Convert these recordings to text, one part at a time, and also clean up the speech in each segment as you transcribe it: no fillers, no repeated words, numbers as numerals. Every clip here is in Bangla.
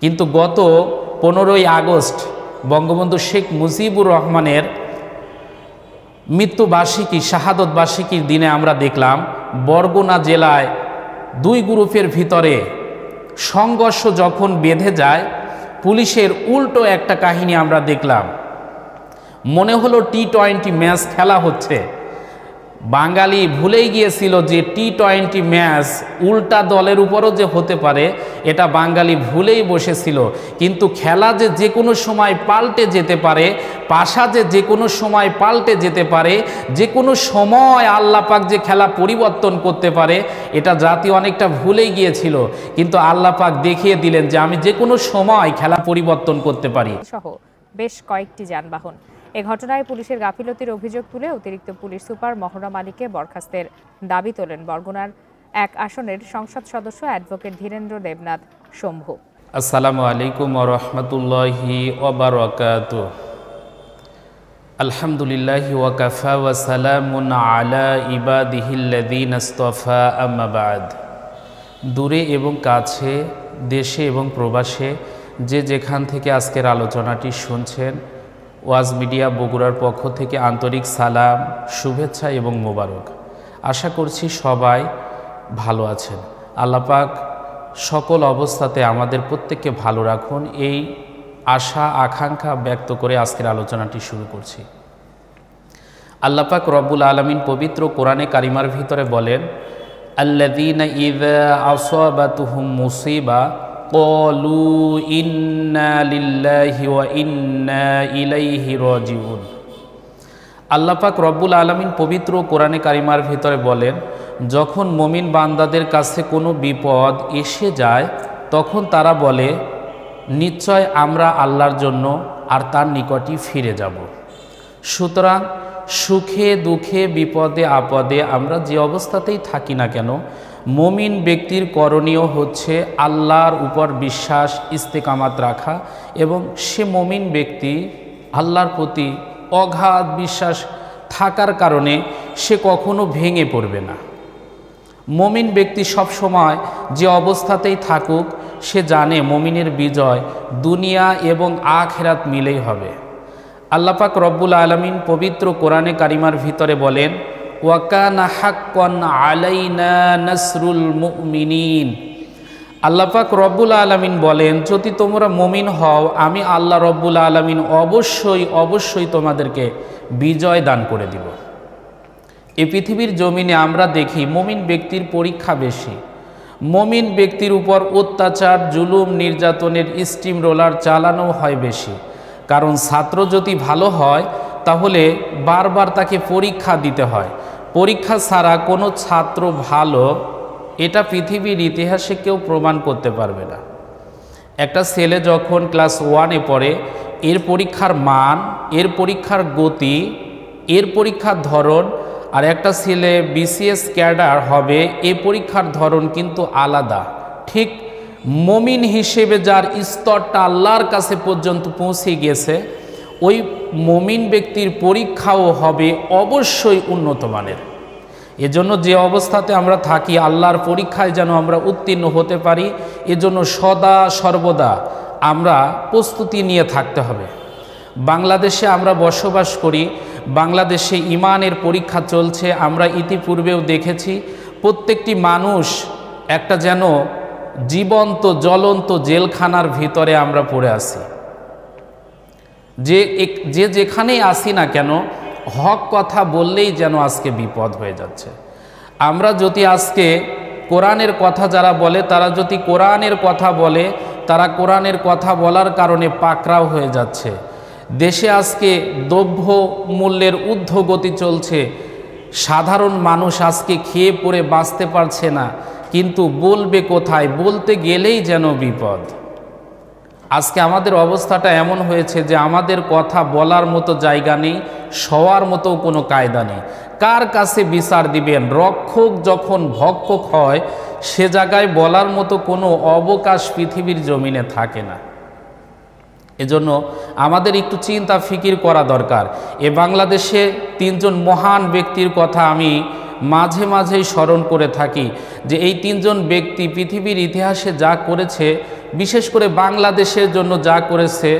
কিন্তু গত 15ই আগস্ট বঙ্গবন্ধু শেখ মুজিবুর রহমানের মৃত্যুবার্ষিকী শাহাদত বার্ষিকীর দিনে আমরা দেখলাম বরগুনা জেলায় দুই গ্রুপের ভিতরে সংঘর্ষ যখন বেঁধে যায়, পুলিশের উল্টো একটা কাহিনী আমরা দেখলাম। মনে হলো টি-20 ম্যাচ খেলা হচ্ছে। বাঙালি ভুলেই গিয়েছিল যে টি-20 ম্যাচ উল্টা দলের উপরও যে হতে পারে, এটা বাঙালি ভুলেই বসেছিল। কিন্তু খেলা যে কোনো সময় পাল্টে যেতে পারে, পাশা যে কোনো সময় পাল্টে যেতে পারে, যে কোনো সময় আল্লাহ পাক যে খেলা পরিবর্তন করতে পারে, এটা জাতি অনেকটা ভুলেই গিয়েছিল। কিন্তু আল্লাহ পাক দেখিয়ে দিলেন যে আমি যে কোনো সময় খেলা পরিবর্তন করতে পারি। সহ বেশ কয়েকটি যানবাহন। এ ঘটনায় পুলিশের গাফিলতির অভিযোগ তুলে অতিরিক্ত পুলিশ সুপার মহরম আলীকে বরখাস্তের দাবি তোলেন বরগুনার 1 আসনের সংসদ সদস্য অ্যাডভোকেট ধীরেন্দ্র দেবনাথ শম্ভু। আসসালামু আলাইকুম ওয়া রাহমাতুল্লাহি ওয়া বারাকাতুহু। আলহামদুলিল্লাহি ওয়া কাফা ওয়া সালামুন আলা ইবাদিহিল্লাযীনা ইসতাফা, আম্মা বা'দ। দূরে এবং কাছে, দেশে এবং প্রবাসে যে যেখান থেকে আজকের আলোচনাটি শুনছেন, ওয়াজ মিডিয়া বগুড়ার পক্ষ থেকে আন্তরিক সালাম, শুভেচ্ছা এবং মোবারক। আশা করছি সবাই ভালো আছেন। আল্লাহ পাক সকল অবস্থাতে আমাদের প্রত্যেককে ভালো রাখুন, এই আশা আকাঙ্ক্ষা ব্যক্ত করে আজকের আলোচনাটি শুরু করছি। আল্লাহ পাক রব্বুল আলামিন পবিত্র কোরআনে কারিমার ভিতরে বলেন, আল্লাযীনা ইযা আসাবাতুহুম মুসিবা ক্বালু ইন্না লিল্লাহি ওয়া ইন্না ইলাইহি রাজিউন। আল্লাহ পাক রব্বুল আলামিন পবিত্র কোরআনে কারিমার ভিতরে বলেন, যখন মুমিন বান্দাদের কাছে কোনো বিপদ এসে যায়, তখন তারা বলে নিশ্চয় আমরা আল্লাহর জন্য আর তার নিকটই ফিরে যাব। সুতরাং সুখে দুঃখে বিপদে আপদে আমরা যে অবস্থাতেই থাকি না কেন, মুমিন ব্যক্তির করণীয় হচ্ছে আল্লাহর উপর বিশ্বাস ইস্তেকামাত রাখা, এবং সে মুমিন ব্যক্তি আল্লাহর প্রতি অগাধ বিশ্বাস থাকার কারণে সে কখনো ভেঙে পড়বে না। মুমিন ব্যক্তি সব সময় যে অবস্থাতেই থাকুক, সে জানে মুমিনের বিজয় দুনিয়া এবং আখিরাত মিলেই হবে। আল্লাহ পাক রব্বুল আলামিন পবিত্র কোরআনে কারিমার ভিতরে বলেন, ওয়া কানা হাক্কান আলাইনা নাসরুল মুমিনিন। আল্লাহ পাক রব্বুল আলামিন বলেন, যদি তোমরা মুমিন হও, আমি আল্লাহ রব্বুল আলামিন অবশ্যই তোমাদেরকে বিজয় দান করে দিব। এই পৃথিবীর জমিনে আমরা দেখি মুমিন ব্যক্তির পরীক্ষা বেশি, মুমিন ব্যক্তির উপর অত্যাচার জুলুম নির্যাতনের স্টিম রোলার চালানো হয় বেশি। কারণ ছাত্র যদি ভালো হয়, তাহলে বারবার তাকে পরীক্ষা দিতে হয়। পরীক্ষা ছাড়া কোনো ছাত্র ভালো, এটা পৃথিবীর ইতিহাসে কেউ প্রমাণ করতে পারবে না। একটা ছেলে যখন ক্লাস 1-এ পড়ে, এর পরীক্ষার মান, এর পরীক্ষার গতি, এর পরীক্ষার ধরন, আর একটা ছেলে বিসিএস ক্যাডার হবে, এ পরীক্ষার ধরন কিন্তু আলাদা। ঠিক মুমিন হিসেবে যার স্তরটা আল্লাহর কাছে পর্যন্ত পৌঁছে গিয়েছে, ওই মুমিন ব্যক্তির পরীক্ষাও হবে অবশ্যই উন্নত মানের। এজন্য যে অবস্থাতে আমরা থাকি, আল্লাহর পরীক্ষায় যেন আমরা উত্তীর্ণ হতে পারি, এজন্য সদা সর্বদা আমরা প্রস্তুতি নিয়ে থাকতে হবে। বাংলাদেশে আমরা বসবাস করি, বাংলাদেশে ইমানের পরীক্ষা চলছে। আমরা ইতিপূর্বেও দেখেছি প্রত্যেকটি মানুষ একটা যেন জীবন্ত জ্বলন্ত জেলখানার ভিতরে আমরা পড়ে আছি। যে যেখানেই আসি না কেন, হক কথা বললেই যেন আজকে বিপদ হয়ে যাচ্ছে। আমরা যদি আজকে কোরআনের কথা যারা বলে, তারা যদি কোরআনের কথা বলে, তারা কোরআনের কথা বলার কারণে পাকড়াও হয়ে যাচ্ছে। দেশে আজকে দ্রব্য মূল্যের ঊর্ধ্বগতি চলছে, সাধারণ মানুষ আজকে খেয়ে পড়ে বাঁচতে পারছে না, কিন্তু বলবে কোথায়? বলতে গেলেই যেন বিপদ। আজকে আমাদের অবস্থাটা এমন হয়েছে যে আমাদের কথা বলার মতো জায়গা নেই, শোয়ার মতো কোনো কায়দা নেই। কার কাছে বিচার দিবেন? রক্ষক যখন ভক্ষক হয়, সে জায়গায় বলার মতো কোনো অবকাশ পৃথিবীর জমিনে থাকে না। এজন্য আমাদের একটু চিন্তা ফিকির করা দরকার। এ বাংলাদেশে 3 জন মহান ব্যক্তির কথা আমি মাঝে মাঝেই স্মরণ করে থাকি, যে এই 3 জন ব্যক্তি পৃথিবীর ইতিহাসে যা করেছে বিশেষ করে বাংলাদেশের জন্য যা করেছে,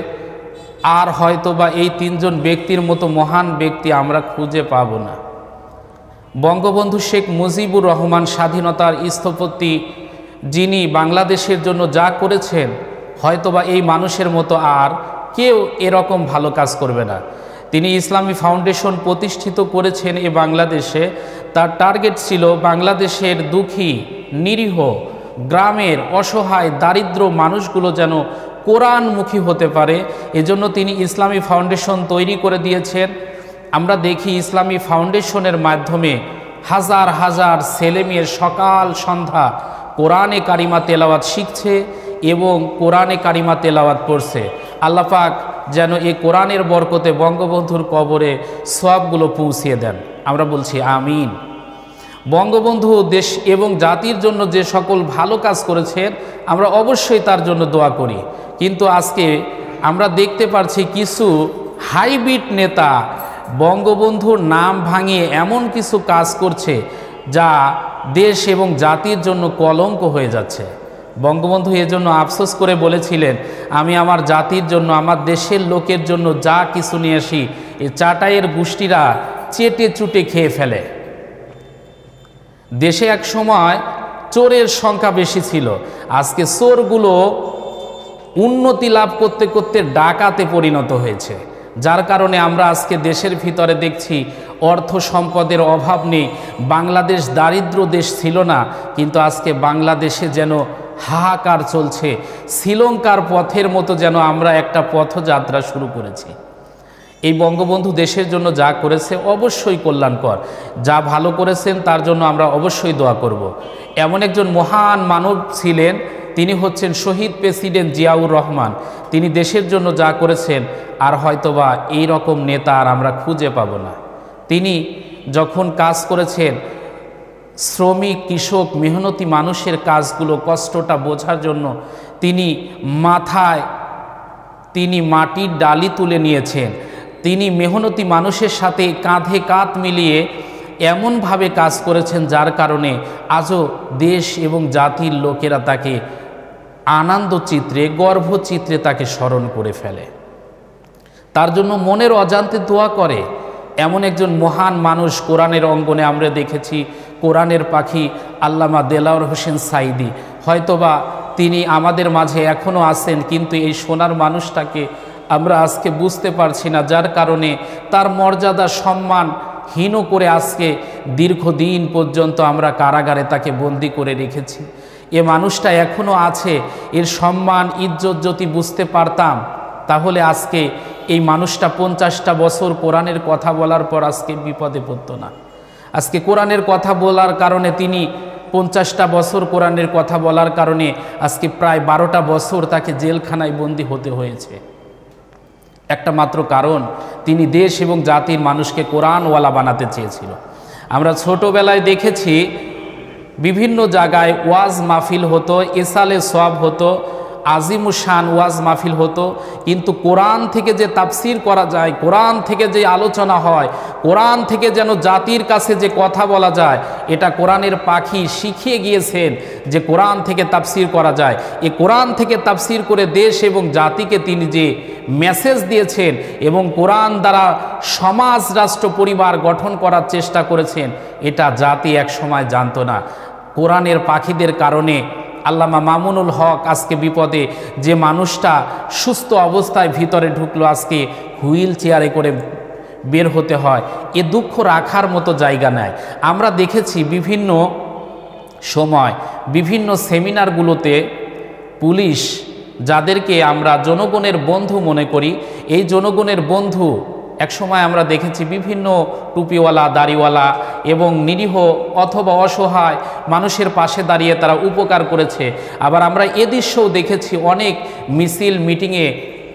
আর হয়তোবা এই তিনজন ব্যক্তির মতো মহান ব্যক্তি আমরা খুঁজে পাব না। বঙ্গবন্ধু শেখ মুজিবুর রহমান স্বাধীনতার স্থপতি, যিনি বাংলাদেশের জন্য যা করেছেন, হয়তোবা এই মানুষের মতো আর কেউ এরকম ভালো কাজ করবে না। তিনি ইসলামী ফাউন্ডেশন প্রতিষ্ঠিত করেছেন এ বাংলাদেশে। তার টার্গেট ছিল বাংলাদেশের দুঃখী, নিরীহ, গ্রামের অসহায়, দারিদ্র মানুষগুলো যেন কোরআনমুখী হতে পারে। এজন্য তিনি ইসলামী ফাউন্ডেশন তৈরি করে দিয়েছেন। আমরা দেখি ইসলামী ফাউন্ডেশনের মাধ্যমে হাজার হাজার ছেলেমেয়ের সকাল সন্ধ্যা কোরআনে কারিমা তেলাওয়াত শিখছে এবং কোরআনে কারিমা তেলাওয়াত পড়ছে। আল্লাহ পাক যেন এই কোরআনের বরকতে বঙ্গবন্ধুর কবরে সওয়াবগুলো পৌঁছিয়ে দেন। আমরা বলছি আমিন। বঙ্গবন্ধু দেশ এবং জাতির জন্য যে সকল ভালো কাজ করেছেন, আমরা অবশ্যই তার জন্য দোয়া করি। কিন্তু আজকে আমরা দেখতে পাচ্ছি কিছু হাইব্রিড নেতা বঙ্গবন্ধুর নাম ভাঙিয়ে এমন কিছু কাজ করছে যা দেশ এবং জাতির জন্য কলঙ্ক হয়ে যাচ্ছে। বঙ্গবন্ধু এজন্য আফসোস করে বলেছিলেন, আমি আমার জাতির জন্য, আমার দেশের লোকের জন্য যা কিছু নিয়ে আসি, এই চাটাইয়ের গোষ্ঠীরা চেটে চুটে খেয়ে ফেলে। দেশে এক সময় চোরের সংখ্যা বেশি ছিল, আজকে চোরগুলো উন্নতি লাভ করতে করতে ডাকাতে পরিণত হয়েছে। যার কারণে আমরা আজকে দেশের ভিতরে দেখছি অর্থ সম্পদের অভাব নেই। বাংলাদেশ দারিদ্র দেশ ছিল না, কিন্তু আজকে বাংলাদেশে যেন হাহাকার চলছে। শ্রীলঙ্কার পথের মতো যেন আমরা একটা পথযাত্রা শুরু করেছি। এই বঙ্গবন্ধু দেশের জন্য যা করেছে অবশ্যই কল্যাণকর, যা ভালো করেছেন তার জন্য আমরা অবশ্যই দোয়া করব। এমন একজন মহান মানব ছিলেন, তিনি হচ্ছেন শহীদ প্রেসিডেন্ট জিয়াউর রহমান। তিনি দেশের জন্য যা করেছেন আর হয়তোবা এই রকম নেতা আর আমরা খুঁজে পাব না। তিনি যখন কাজ করেছেন শ্রমিক, কৃষক, মেহনতি মানুষের কাজগুলো, কষ্টটা বোঝার জন্য তিনি মাথায় মাটির ডালি তুলে নিয়েছেন। তিনি মেহনতি মানুষের সাথে কাঁধে কাঁধ মিলিয়ে এমনভাবে কাজ করেছেন যার কারণে আজও দেশ এবং জাতির লোকেরা তাকে আনন্দচিত্রে, গর্ভচিত্রে তাকে স্মরণ করে ফেলে, তার জন্য মনের অজান্তে দোয়া করে। এমন একজন মহান মানুষ কোরআনের অঙ্গনে আমরা দেখেছি, কোরআনের পাখি আল্লামা দেলাওয়ার হোসেন সাঈদী। হয়তোবা তিনি আমাদের মাঝে এখনও আছেন, কিন্তু এই সোনার মানুষটাকে আমরা আজকে বুঝতে পারছি না, যার কারণে তার মর্যাদা সম্মান হীন করে আজকে দীর্ঘদিন পর্যন্ত আমরা কারাগারে তাকে বন্দি করে রেখেছি। এ মানুষটা এখনও আছে, এর সম্মান ইজ্জত যদি বুঝতে পারতাম তাহলে আজকে এই মানুষটা 50টা বছর কোরআনের কথা বলার পর আজকে বিপদে পড়তো না। আজকে কোরআনের কথা বলার কারণে তিনি 50টা বছর কোরআনের কথা বলার কারণে আজকে প্রায় 12টা বছর তাকে জেলখানায় বন্দী হতে হয়েছে। একটা মাত্র কারণ, তিনি দেশ এবং জাতির মানুষকে কোরআনওয়ালা বানাতে চেয়েছিল। আমরা ছোটবেলায় দেখেছি বিভিন্ন জায়গায় ওয়াজ মাহফিল হতো, ইসালে সওয়াব হতো, আজিমুশান ওয়াজ মাহফিল হতো, কিন্তু কোরআন থেকে যে তাফসির করা যায়, কোরআন থেকে যে আলোচনা হয়, কোরআন থেকে যেন জাতির কাছে যে কথা বলা যায়, এটা কোরআনের পাখি শিখিয়ে গিয়েছেন যে কোরআন থেকে তাফসির করা যায়। এ কোরআন থেকে তাফসির করে দেশ এবং জাতিকে তিনি যে মেসেজ দিয়েছেন এবং কোরআন দ্বারা সমাজ, রাষ্ট্র, পরিবার গঠন করার চেষ্টা করেছেন, এটা জাতি এক সময় জানতো না। কোরআনের পাখিদের কারণে আল্লামা মামুনুল হক আজকে বিপদে, যে মানুষটা সুস্থ অবস্থায় ভিতরে ঢুকলো আজকে হুইল চেয়ারে করে বের হতে হয়, এ দুঃখ রাখার মতো জায়গা নেয়। আমরা দেখেছি বিভিন্ন সময় বিভিন্ন সেমিনারগুলোতে পুলিশ, যাদেরকে আমরা জনগণের বন্ধু মনে করি, এই জনগণের বন্ধু একসময় আমরা দেখেছি বিভিন্ন টুপিওয়ালা, দাড়িওয়ালা এবং নিরীহ অথবা অসহায় মানুষের পাশে দাঁড়িয়ে তারা উপকার করেছে। আবার আমরা এ দৃশ্যও দেখেছি অনেক মিছিল, মিটিংয়ে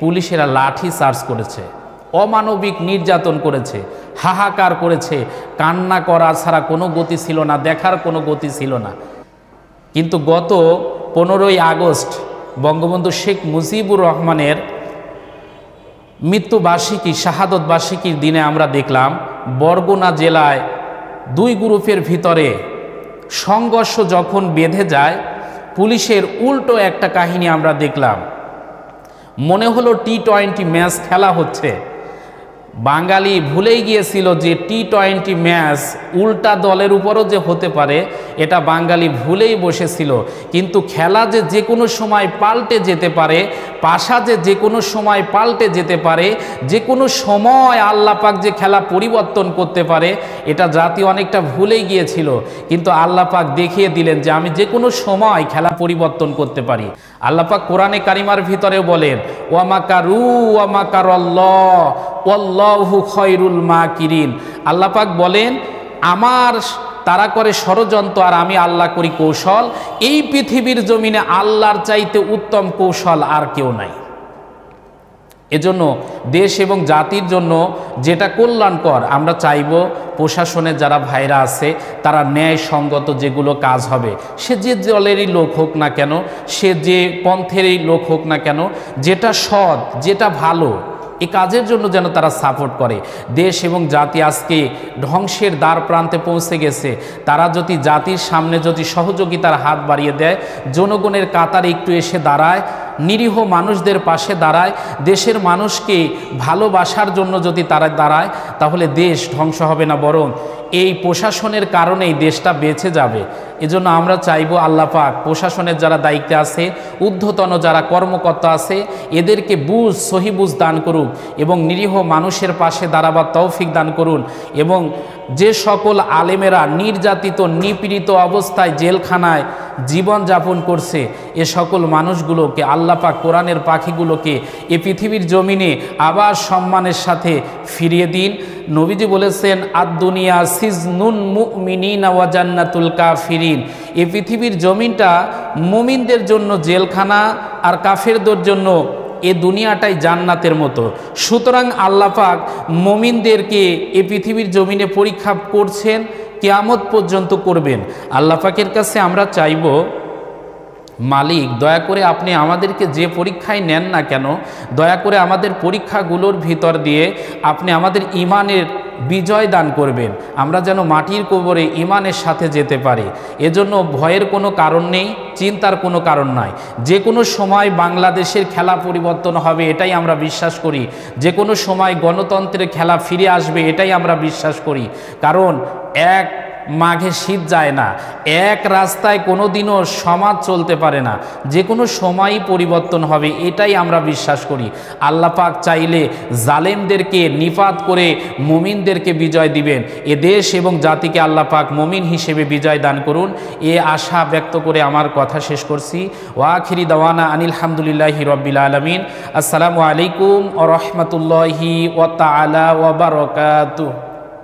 পুলিশেরা লাঠি চার্জ করেছে, অমানবিক নির্যাতন করেছে, হাহাকার করেছে, কান্না করা ছাড়া কোনো গতি ছিল না, দেখার কোনো গতি ছিল না। কিন্তু গত 15ই আগস্ট বঙ্গবন্ধু শেখ মুজিবুর রহমানের মৃত্যুবার্ষিকী, শাহাদত বার্ষিকীর দিনে আমরা দেখলাম বরগুনা জেলায় দুই গ্রুপের ভিতরে সংঘর্ষ যখন বেঁধে যায়, পুলিশের উল্টো একটা কাহিনী আমরা দেখলাম। মনে হলো টি-20 ম্যাচ খেলা হচ্ছে। বাঙালি ভুলেই গিয়েছিল যে টি-20 ম্যাচ উল্টা দলের উপরও যে হতে পারে এটা বাঙালি ভুলেই বসেছিল। কিন্তু খেলা যে কোনো সময় পাল্টে যেতে পারে, পাশা যে কোনো সময় পাল্টে যেতে পারে, যে কোনো সময় আল্লাহ পাক যে খেলা পরিবর্তন করতে পারে এটা জাতি অনেকটা ভুলেই গিয়েছিল। কিন্তু আল্লাহ পাক দেখিয়ে দিলেন যে আমি যে কোনো সময় খেলা পরিবর্তন করতে পারি। আল্লাহ পাক কোরআনে কারিমার ভিতরেও বলেন ওয়া মাকারু ওয়া মাকারাল্লাহ ওয়াল্লাহু খায়রুল মাকিরিন। আল্লাহ পাক বলেন তারা করে ষড়যন্ত্র আর আমি আল্লাহ করি কৌশল। এই পৃথিবীর জমিনে আল্লাহর চাইতে উত্তম কৌশল আর কেউ নাই। এজন্য দেশ এবং জাতির জন্য যেটা কল্যাণকর আমরা চাইব প্রশাসনের যারা ভাইরা আছে তারা ন্যায়সঙ্গত যেগুলো কাজ হবে, সে যে দলেরই লোক হোক না কেন, সে যে পন্থেরই লোক হোক না কেন, যেটা সৎ যেটা ভালো এই কাজের জন্য যেন তারা সাপোর্ট করে। দেশ এবং জাতি আজকে ধ্বংসের দ্বার প্রান্তে পৌঁছে গেছে। তারা যদি জাতির সামনে যদি সহযোগিতার হাত বাড়িয়ে দেয়, জনগণের কাতারে একটু এসে দাঁড়ায়, নিরীহ মানুষদের পাশে দাঁড়ায়, দেশের মানুষকে ভালোবাসার জন্য যদি তারা দাঁড়ায়, তাহলে দেশ ধ্বংস হবে না, বরং এই প্রশাসনের কারণেই দেশটা বেঁচে যাবে। এজন্য আমরা চাইব আল্লাহ পাক প্রশাসনের যারা দায়িত্বে আছে, ঊর্ধ্বতন যারা কর্মকর্তা আছে, এদেরকে সহি বুঝ দান করুক এবং নিরীহ মানুষের পাশে দাঁড়াবার তৌফিক দান করুন। এবং যে সকল আলেমেরা নির্যাতিত নিপীড়িত অবস্থায় জেলখানায় জীবন যাপন করছে, এ সকল মানুষগুলোকে আল্লাহ পাক কোরআনের পাখিগুলোকে এ পৃথিবীর জমিনে আবার সম্মানের সাথে ফিরিয়ে দিন। নবীজি বলেছেন আদ-দুনিয়া সিজনুন মুমিনিনা ওয়া জান্নাতুল কাফিরিন। এই পৃথিবীর জমিনটা মুমিনদের জন্য জেলখানা আর কাফেরদের জন্য এ দুনিয়াটাই জান্নাতের মতো। সুতরাং আল্লাহ পাক মুমিনদেরকে এই পৃথিবীর জমিনে পরীক্ষা করছেন, কিয়ামত পর্যন্ত করবেন। আল্লাহ পাকের কাছে আমরা চাইব মালিক দয়া করে আপনি আমাদেরকে যে পরীক্ষায় নেন না কেন, দয়া করে আমাদের পরীক্ষাগুলোর ভিতর দিয়ে আপনি আমাদের ইমানের বিজয় দান করবেন, আমরা যেন মাটির কবরে ইমানের সাথে যেতে পারি। এজন্য ভয়ের কোনো কারণ নেই, চিন্তার কোনো কারণ নাই। যে কোনো সময় বাংলাদেশের খেলা পরিবর্তন হবে এটাই আমরা বিশ্বাস করি। যে কোনো সময় গণতন্ত্রের খেলা ফিরে আসবে এটাই আমরা বিশ্বাস করি। কারণ এক মাঘে শীত যায় না, এক রাস্তায় কোনো দিনও সমাজ চলতে পারে না, যে কোনো সময়ই পরিবর্তন হবে এটাই আমরা বিশ্বাস করি। আল্লাহ পাক চাইলে জালেমদেরকে নিপাত করে মুমিনদেরকে বিজয় দিবেন। এ দেশ এবং জাতিকে আল্লাহ পাক মুমিন হিসেবে বিজয় দান করুন, এ আশা ব্যক্ত করে আমার কথা শেষ করছি। ওয়া আখিরি দাওয়ানা আনিল হামদুলিল্লাহি রাব্বিল আলামিন। আসসালামু আলাইকুম ওয়া রাহমাতুল্লাহি ওয়া তাআলা ওয়া বারাকাতুহু।